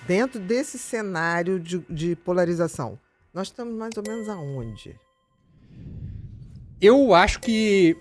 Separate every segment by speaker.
Speaker 1: Dentro desse cenário de polarização, nós estamos mais ou menos aonde?
Speaker 2: Eu acho que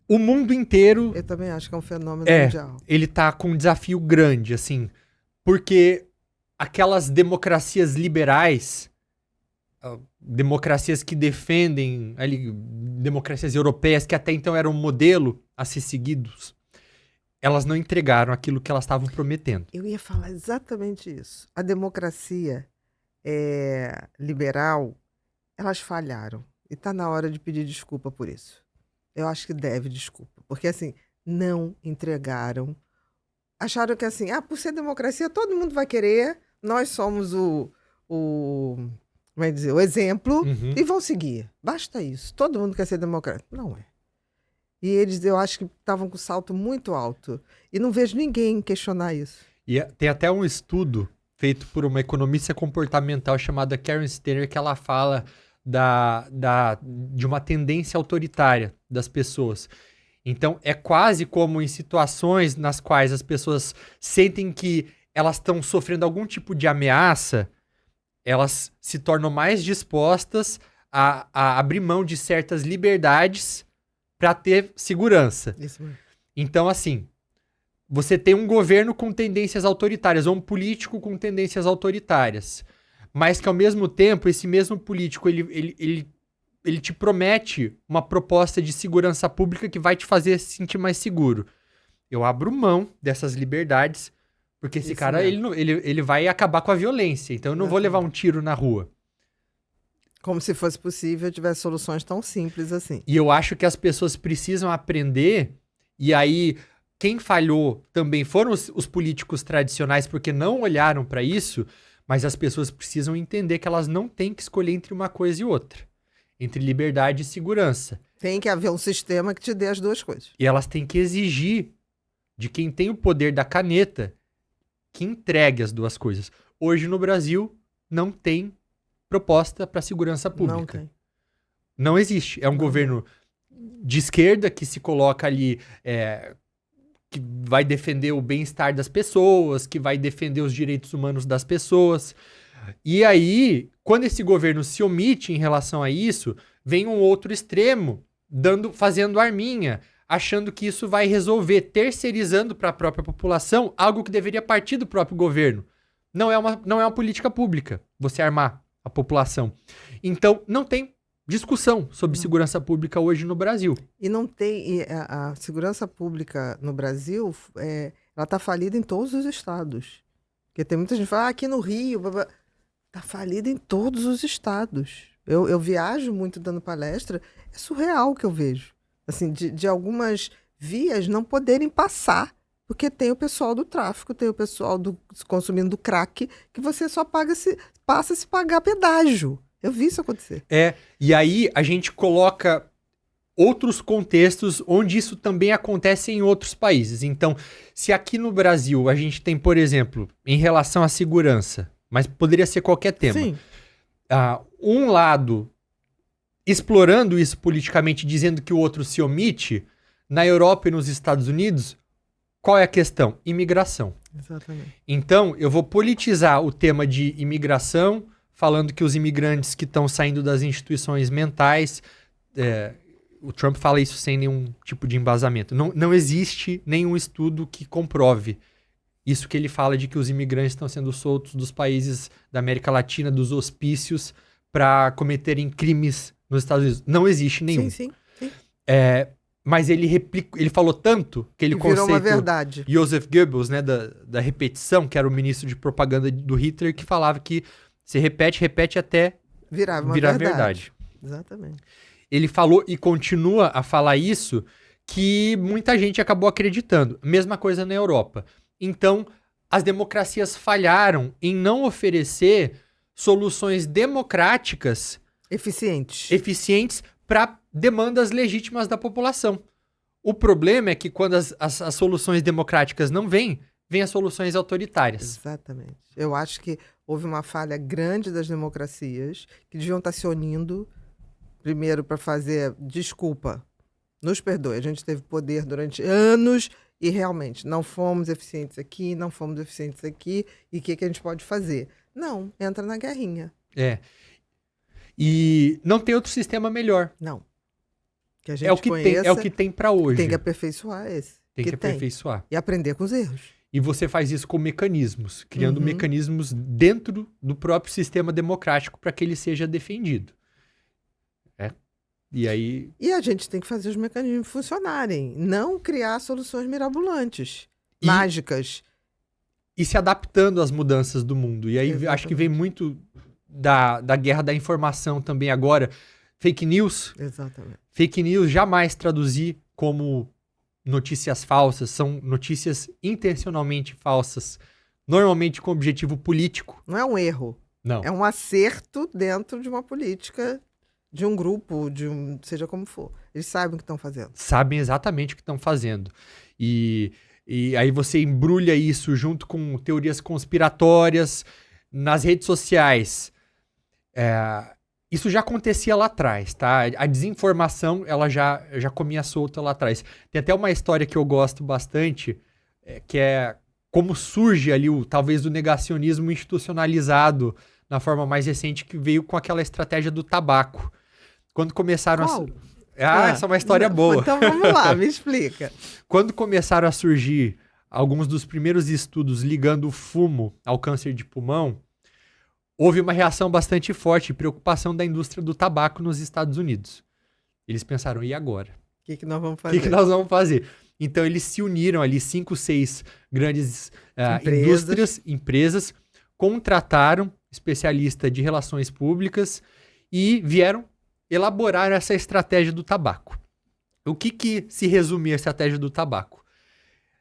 Speaker 2: o mundo inteiro
Speaker 1: Eu também acho que é um fenômeno mundial.
Speaker 2: ele tá com um desafio grande, assim, porque aquelas democracias liberais, democracias que defendem, ali, democracias europeias que até então eram um modelo a ser seguidos, elas não entregaram aquilo que elas estavam prometendo.
Speaker 1: Eu ia falar exatamente isso. A democracia liberal, elas falharam. E está na hora de pedir desculpa por isso. Eu acho que deve desculpa. Porque, assim, não entregaram. Acharam que, assim, por ser democracia, todo mundo vai querer. Nós somos como é dizer, o exemplo
Speaker 2: Uhum.
Speaker 1: e vão seguir. Basta isso. Todo mundo quer ser democrata. Não é. E eles, eu acho que estavam com salto muito alto. E não vejo ninguém questionar isso.
Speaker 2: E tem até um estudo feito por uma economista comportamental chamada Karen Stanner que ela fala de uma tendência autoritária das pessoas. Então, é quase como em situações nas quais as pessoas sentem que elas estão sofrendo algum tipo de ameaça, elas se tornam mais dispostas a abrir mão de certas liberdades para ter segurança.
Speaker 1: Isso mesmo.
Speaker 2: Então, assim, você tem um governo com tendências autoritárias, ou um político com tendências autoritárias, mas que ao mesmo tempo, esse mesmo político, ele te promete uma proposta de segurança pública que vai te fazer se sentir mais seguro. Eu abro mão dessas liberdades, porque esse cara, ele vai acabar com a violência, então eu não vou levar um tiro na rua.
Speaker 1: Como se fosse possível tivesse soluções tão simples assim.
Speaker 2: E eu acho que as pessoas precisam aprender, e aí quem falhou também foram os políticos tradicionais, porque não olharam para isso, mas as pessoas precisam entender que elas não têm que escolher entre uma coisa e outra. Entre liberdade e segurança.
Speaker 1: Tem que haver um sistema que te dê as duas coisas.
Speaker 2: E elas têm que exigir de quem tem o poder da caneta que entregue as duas coisas. Hoje no Brasil não tem proposta para segurança pública.
Speaker 1: Não tem.
Speaker 2: Não existe. É um governo de esquerda que se coloca ali, que vai defender o bem-estar das pessoas, que vai defender os direitos humanos das pessoas. E aí, quando esse governo se omite em relação a isso, vem um outro extremo, fazendo arminha, achando que isso vai resolver, terceirizando para a própria população algo que deveria partir do próprio governo. Não é uma política pública você armar a população. Então, não tem discussão sobre segurança pública hoje no Brasil.
Speaker 1: E não tem. A segurança pública no Brasil, ela está falida em todos os estados. Porque tem muita gente que fala, aqui no Rio, está falida em todos os estados. Eu viajo muito dando palestra, é surreal o que eu vejo. Assim, de algumas vias não poderem passar, porque tem o pessoal do tráfico, tem o pessoal consumindo do crack, que você só passa se pagar pedágio. Eu vi isso acontecer.
Speaker 2: E aí a gente coloca outros contextos onde isso também acontece em outros países. Então, se aqui no Brasil a gente tem, por exemplo, em relação à segurança, mas poderia ser qualquer tema,
Speaker 1: Sim.
Speaker 2: Um lado explorando isso politicamente, dizendo que o outro se omite, na Europa e nos Estados Unidos, qual é a questão? Imigração.
Speaker 1: Exatamente.
Speaker 2: Então, eu vou politizar o tema de imigração, falando que os imigrantes que estão saindo das instituições mentais, o Trump fala isso sem nenhum tipo de embasamento. Não existe nenhum estudo que comprove isso que ele fala de que os imigrantes estão sendo soltos dos países da América Latina, dos hospícios, para cometerem crimes nos Estados Unidos. Não existe nenhum.
Speaker 1: Sim.
Speaker 2: Mas ele falou tanto que ele
Speaker 1: virou uma verdade.
Speaker 2: Joseph Goebbels, né, da repetição, que era o ministro de propaganda do Hitler, que falava que se repete até
Speaker 1: virar verdade. Exatamente.
Speaker 2: Ele falou e continua a falar isso, que muita gente acabou acreditando. Mesma coisa na Europa. Então, as democracias falharam em não oferecer soluções democráticas eficientes para demandas legítimas da população. O problema é que quando as soluções democráticas não vêm as soluções autoritárias.
Speaker 1: Exatamente. Eu acho que houve uma falha grande das democracias que deviam estar se unindo, primeiro, para fazer desculpa Nos perdoe. A gente teve poder durante anos e realmente não fomos eficientes aqui, não fomos eficientes aqui. E o que a gente pode fazer? Não, entra na guerrinha.
Speaker 2: E não tem outro sistema melhor.
Speaker 1: Não. Que a gente
Speaker 2: É o que
Speaker 1: conheça,
Speaker 2: tem, é o que tem para hoje.
Speaker 1: tem que aperfeiçoar esse.
Speaker 2: Tem que aperfeiçoar.
Speaker 1: E aprender com os erros.
Speaker 2: E você faz isso com mecanismos, criando mecanismos dentro do próprio sistema democrático para que ele seja defendido. E aí...
Speaker 1: E a gente tem que fazer os mecanismos funcionarem, não criar soluções mirabolantes, mágicas.
Speaker 2: E se adaptando às mudanças do mundo. E aí
Speaker 1: Exatamente.
Speaker 2: Acho que vem muito da guerra da informação também agora. Fake news.
Speaker 1: Exatamente.
Speaker 2: Fake news jamais traduzir como notícias falsas, são notícias intencionalmente falsas, normalmente com objetivo político.
Speaker 1: Não é um erro,
Speaker 2: Não.
Speaker 1: é um acerto dentro de uma política, de um grupo, seja como for. Eles sabem o que estão fazendo.
Speaker 2: Sabem exatamente o que estão fazendo. E aí você embrulha isso junto com teorias conspiratórias nas redes sociais. Isso já acontecia lá atrás, tá? A desinformação, ela já comia solta lá atrás. Tem até uma história que eu gosto bastante, que é como surge ali talvez o negacionismo institucionalizado na forma mais recente, que veio com aquela estratégia do tabaco. Quando começaram
Speaker 1: Qual?
Speaker 2: essa é uma história boa.
Speaker 1: Então vamos lá, me explica.
Speaker 2: Quando começaram a surgir alguns dos primeiros estudos ligando o fumo ao câncer de pulmão, houve uma reação bastante forte e preocupação da indústria do tabaco nos Estados Unidos. Eles pensaram, e agora?
Speaker 1: O que nós vamos fazer?
Speaker 2: O que nós vamos fazer? Então eles se uniram ali, 5, 6 grandes empresas, contrataram especialista de relações públicas e vieram elaborar essa estratégia do tabaco. O que se resume a estratégia do tabaco?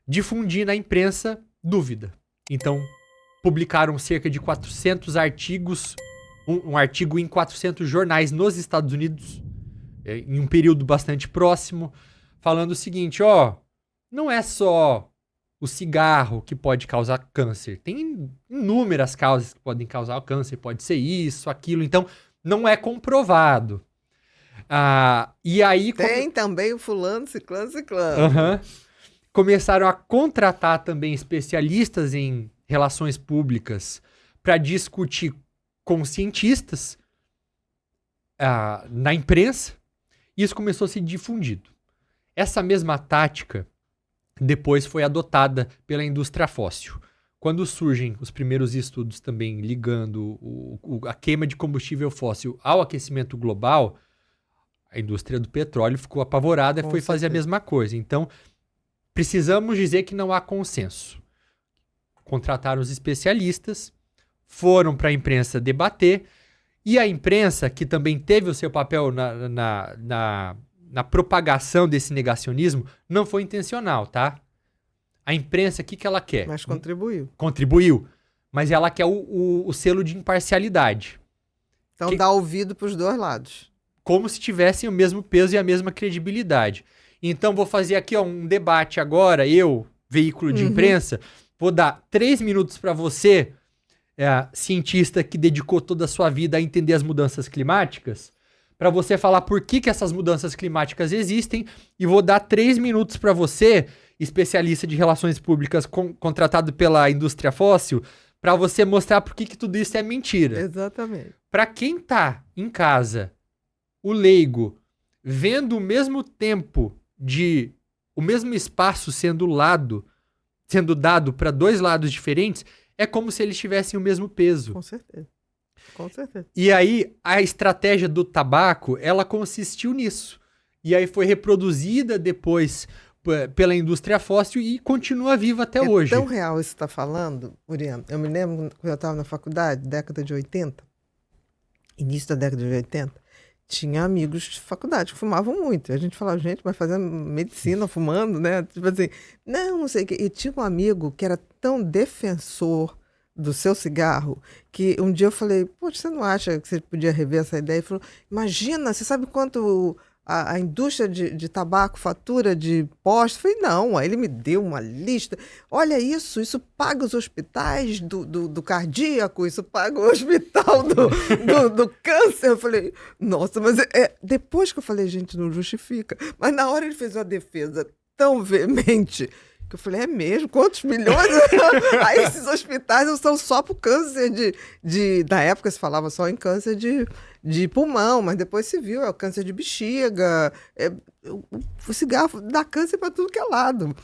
Speaker 2: Difundir na imprensa dúvida. Então, publicaram cerca de 400 artigos, um artigo em 400 jornais nos Estados Unidos, em um período bastante próximo, falando o seguinte, não é só o cigarro que pode causar câncer, tem inúmeras causas que podem causar o câncer, pode ser isso, aquilo, então não é comprovado. E aí...
Speaker 1: Tem também o fulano, ciclano.
Speaker 2: Começaram a contratar também especialistas em relações públicas para discutir com cientistas na imprensa, e isso começou a ser difundido. Essa mesma tática depois foi adotada pela indústria fóssil. Quando surgem os primeiros estudos também ligando a queima de combustível fóssil ao aquecimento global, a indústria do petróleo ficou apavorada e foi fazer a mesma coisa. Então, precisamos dizer que não há consenso. Contrataram os especialistas, foram para a imprensa debater, e a imprensa, que também teve o seu papel na propagação desse negacionismo, não foi intencional, tá? A imprensa, o que ela quer?
Speaker 1: Mas contribuiu.
Speaker 2: Contribuiu, mas ela quer o selo de imparcialidade.
Speaker 1: Então dá ouvido para os dois lados.
Speaker 2: Como se tivessem o mesmo peso e a mesma credibilidade. Então vou fazer aqui um debate agora, eu, veículo de imprensa, vou dar 3 minutos para você, cientista que dedicou toda a sua vida a entender as mudanças climáticas, para você falar por que essas mudanças climáticas existem, e vou dar 3 minutos para você, especialista de relações públicas contratado pela indústria fóssil, para você mostrar por que tudo isso é mentira.
Speaker 1: Exatamente.
Speaker 2: Para quem tá em casa, o leigo, vendo o mesmo tempo o mesmo espaço sendo dado para 2 lados diferentes, é como se eles tivessem o mesmo peso.
Speaker 1: Com certeza. Com certeza.
Speaker 2: E aí, a estratégia do tabaco, ela consistiu nisso. E aí foi reproduzida depois pela indústria fóssil e continua viva até hoje.
Speaker 1: É tão real isso que você está falando, Uriano. Eu me lembro, quando eu estava na faculdade, década de 80, início da década de 80, tinha amigos de faculdade que fumavam muito. A gente falava, gente, mas fazendo medicina, fumando, né? Tipo assim, não sei o quê. E tinha um amigo que era tão defensor do seu cigarro, que um dia eu falei, poxa, você não acha que você podia rever essa ideia? Ele falou, imagina, você sabe quanto a indústria de tabaco fatura de postos? Eu falei, não. Aí ele me deu uma lista. Olha isso paga os hospitais do cardíaco, isso paga o hospital do câncer. Eu falei, nossa, mas depois que eu falei, gente, não justifica. Mas na hora ele fez uma defesa tão veemente que eu falei, é mesmo? Quantos milhões? Aí esses hospitais não são só para o câncer na época se falava só em câncer de pulmão, mas depois se viu, é o câncer de bexiga, o cigarro dá câncer para tudo que é lado.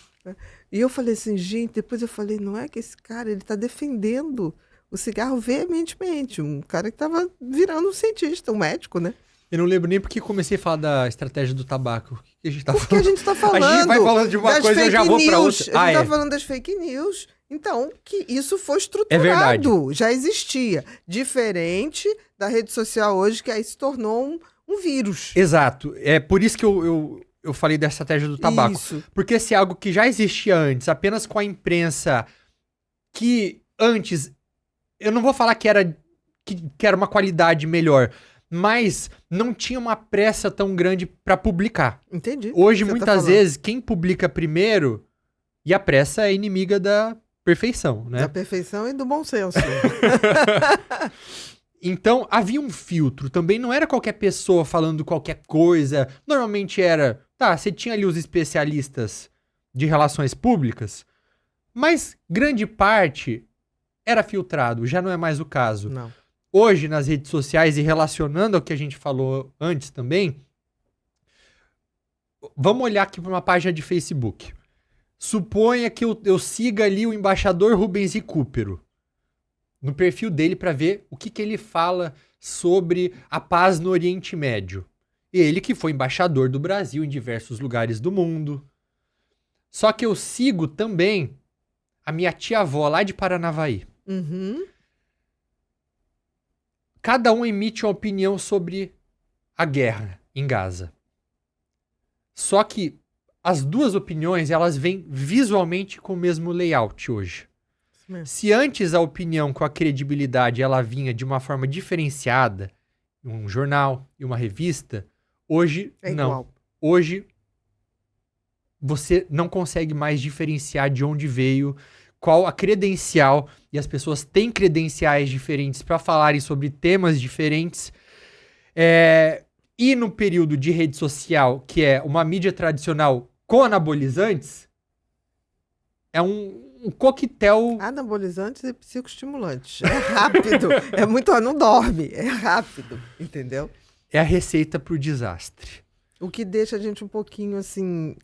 Speaker 1: E eu falei assim, gente, depois eu falei, não é que esse cara, ele está defendendo o cigarro veementemente, um cara que estava virando um cientista, um médico, né?
Speaker 2: Eu não lembro nem porque comecei a falar da estratégia do tabaco. O que a gente tá
Speaker 1: Porque
Speaker 2: falando?
Speaker 1: a gente está falando.
Speaker 2: A gente vai falando de uma coisa e eu já vou para outra.
Speaker 1: A gente está falando das fake news. Então, que isso foi estruturado.
Speaker 2: É verdade.
Speaker 1: Já existia. Diferente da rede social hoje, que aí se tornou um vírus.
Speaker 2: Exato. É por isso que eu falei da estratégia do tabaco.
Speaker 1: Isso.
Speaker 2: Porque esse é algo que já existia antes, apenas com a imprensa que antes... Eu não vou falar que era uma qualidade melhor, mas não tinha uma pressa tão grande para publicar.
Speaker 1: Entendi.
Speaker 2: Hoje, muitas vezes, quem publica primeiro, e a pressa é inimiga da perfeição, né?
Speaker 1: Da perfeição e do bom senso.
Speaker 2: Então, havia um filtro. Também não era qualquer pessoa falando qualquer coisa. Normalmente era... Tá, você tinha ali os especialistas de relações públicas, mas grande parte era filtrado. Já não é mais o caso.
Speaker 1: Não.
Speaker 2: Hoje, nas redes sociais, e relacionando ao que a gente falou antes também, vamos olhar aqui para uma página de Facebook. Suponha que eu siga ali o embaixador Rubens Recupero no perfil dele para ver o que ele fala sobre a paz no Oriente Médio. Ele que foi embaixador do Brasil em diversos lugares do mundo. Só que eu sigo também a minha tia-avó lá de Paranavaí.
Speaker 1: Uhum.
Speaker 2: Cada um emite uma opinião sobre a guerra em Gaza. Só que as duas opiniões, elas vêm visualmente com o mesmo layout hoje. Se antes a opinião com a credibilidade ela vinha de uma forma diferenciada, em um jornal e uma revista, hoje não.
Speaker 1: Igual.
Speaker 2: Hoje você não consegue mais diferenciar de onde veio, qual a credencial, e as pessoas têm credenciais diferentes para falarem sobre temas diferentes. E no período de rede social, que é uma mídia tradicional com anabolizantes, é um coquetel...
Speaker 1: Anabolizantes e psicoestimulantes. É rápido. Não dorme. É rápido. Entendeu?
Speaker 2: É a receita pro desastre.
Speaker 1: O que deixa a gente um pouquinho, assim,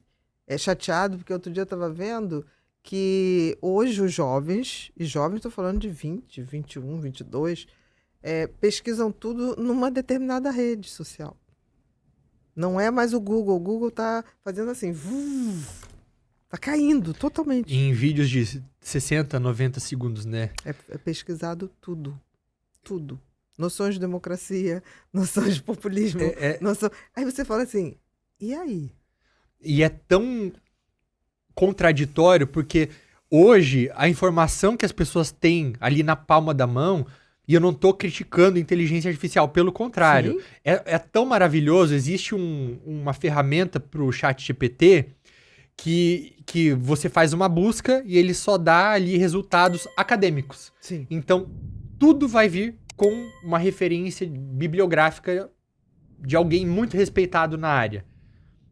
Speaker 1: chateado, porque outro dia eu estava vendo que hoje os jovens, e jovens estou falando de 20, 21, 22, pesquisam tudo numa determinada rede social. Não é mais o Google. O Google está fazendo assim, está caindo totalmente.
Speaker 2: Em vídeos de 60, 90 segundos, né?
Speaker 1: É pesquisado tudo. Tudo. Noções de democracia, noções de populismo. Aí você fala assim, e aí?
Speaker 2: E é tão contraditório, porque hoje a informação que as pessoas têm ali na palma da mão, e eu não tô criticando inteligência artificial, pelo contrário, é tão maravilhoso. Existe uma ferramenta pro ChatGPT que você faz uma busca e ele só dá ali resultados acadêmicos.
Speaker 1: Sim.
Speaker 2: Então, tudo vai vir com uma referência bibliográfica de alguém muito respeitado na área.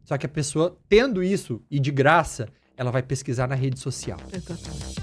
Speaker 2: Só que a pessoa, tendo isso e de graça, ela vai pesquisar na rede social.
Speaker 1: Exatamente.